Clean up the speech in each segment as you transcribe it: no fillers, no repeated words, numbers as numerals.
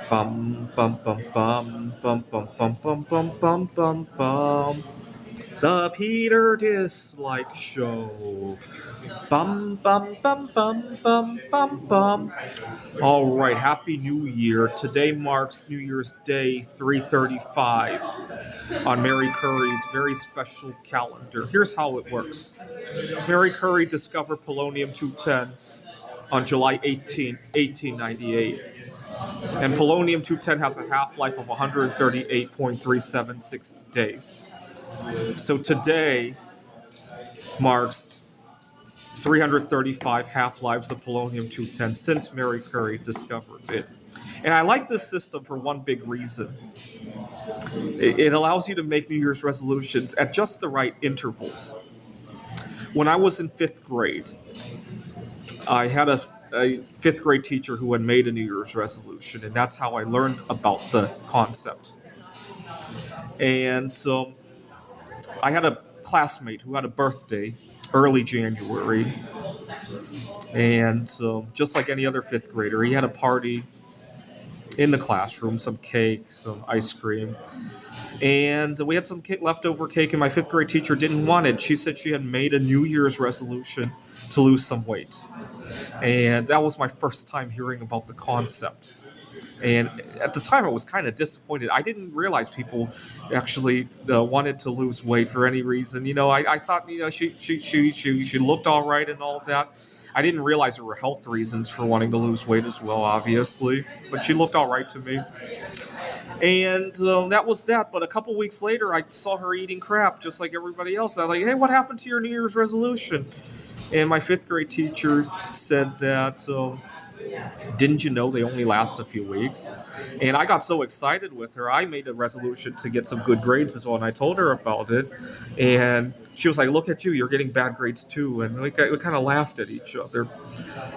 Bum bum bum bum bum bum bum bum bum bum bum bum. The Peter Dislike Show. Bum bum bum bum bum bum bum. All right, Happy New Year. Today marks New Year's Day 335 on Mary Curie's very special calendar. Here's how it works. Mary Curie discovered polonium-210 on July 18, 1898. And polonium-210 has a half-life of 138.376 days. So today marks 335 half-lives of polonium-210 since Mary Curie discovered it. And I like this system for one big reason. It allows you to make New Year's resolutions at just the right intervals. When I was in fifth grade, I had a fifth grade teacher who had made a New Year's resolution, and that's how I learned about the concept. And I had a classmate who had a birthday early January, and just like any other fifth grader, he had a party in the classroom, some cake, some ice cream, and we had some leftover cake, and my fifth grade teacher didn't want it. She said she had made a New Year's resolution to lose some weight. And that was my first time hearing about the concept. And at the time, I was kind of disappointed. I didn't realize people actually wanted to lose weight for any reason. I thought she looked all right and all of that. I didn't realize there were health reasons for wanting to lose weight as well, obviously. But she looked all right to me. And that was that. But a couple weeks later, I saw her eating crap just like everybody else. I was like, hey, what happened to your New Year's resolution? And my fifth grade teacher said that, didn't you know they only last a few weeks? And I got so excited with her, I made a resolution to get some good grades as well, and I told her about it. And she was like, look at you, you're getting bad grades too. And we kind of laughed at each other.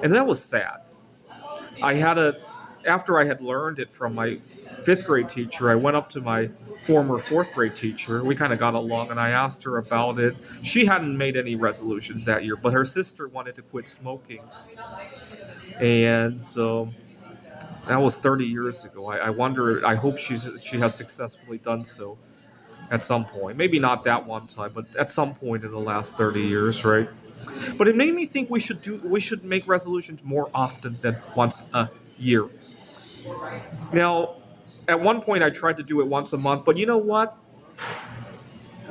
And that was sad. After I had learned it from my fifth grade teacher, I went up to my former fourth grade teacher. We kind of got along, and I asked her about it. She hadn't made any resolutions that year, but her sister wanted to quit smoking. And that was 30 years ago. I wonder, I hope she has successfully done so at some point. Maybe not that one time, but at some point in the last 30 years, right? But it made me think we should make resolutions more often than once a year. Now, at one point I tried to do it once a month, but you know what?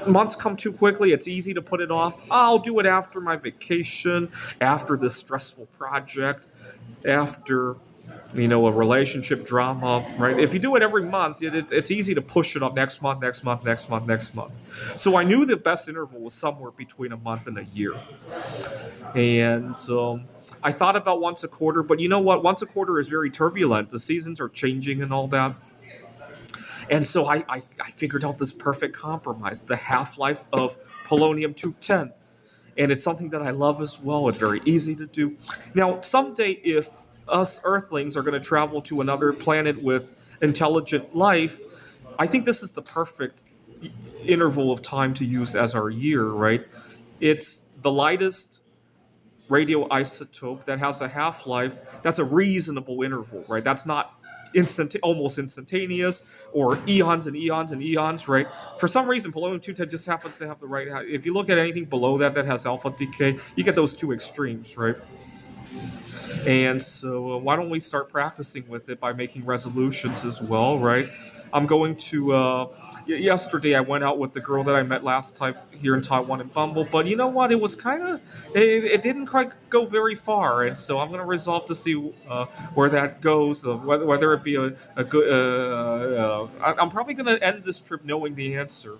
Months come too quickly. It's easy to put it off. I'll do it after my vacation, after this stressful project, after a relationship drama, right? If you do it every month, it's easy to push it up next month, next month, next month, next month. So I knew the best interval was somewhere between a month and a year. And I thought about once a quarter, but you know what? Once a quarter is very turbulent. The seasons are changing and all that. And so I figured out this perfect compromise, the half-life of polonium-210. And it's something that I love as well. It's very easy to do. Now, someday if us Earthlings are going to travel to another planet with intelligent life, I think this is the perfect interval of time to use as our year, right? It's the lightest radioisotope that has a half-life. That's a reasonable interval, right? That's not almost instantaneous, or eons and eons and eons, right? For some reason, polonium-210 just happens to have the right. If you look at anything below that has alpha decay, you get those two extremes, right? And so, why don't we start practicing with it by making resolutions as well, right? I'm going to. Yesterday, I went out with the girl that I met last time here in Taiwan in Bumble, but you know what? It was kind of. It didn't quite go very far, and so I'm going to resolve to see where that goes, whether it be a good. I'm probably going to end this trip knowing the answer,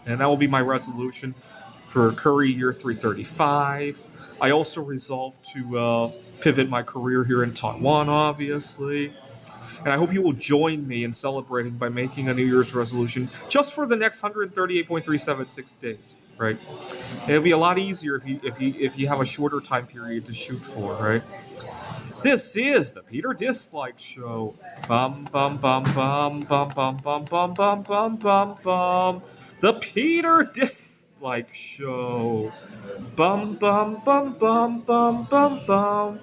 and that will be my resolution for Curie year 335. I also resolved to pivot my career here in Taiwan, obviously. And I hope you will join me in celebrating by making a New Year's resolution just for the next 138.376 days, right? It'll be a lot easier if you have a shorter time period to shoot for, right? This is the Peter Dislike Show. Bum bum bum bum bum bum bum bum bum bum bum bum. The Peter Dislike Show. Bum bum bum bum bum bum bum.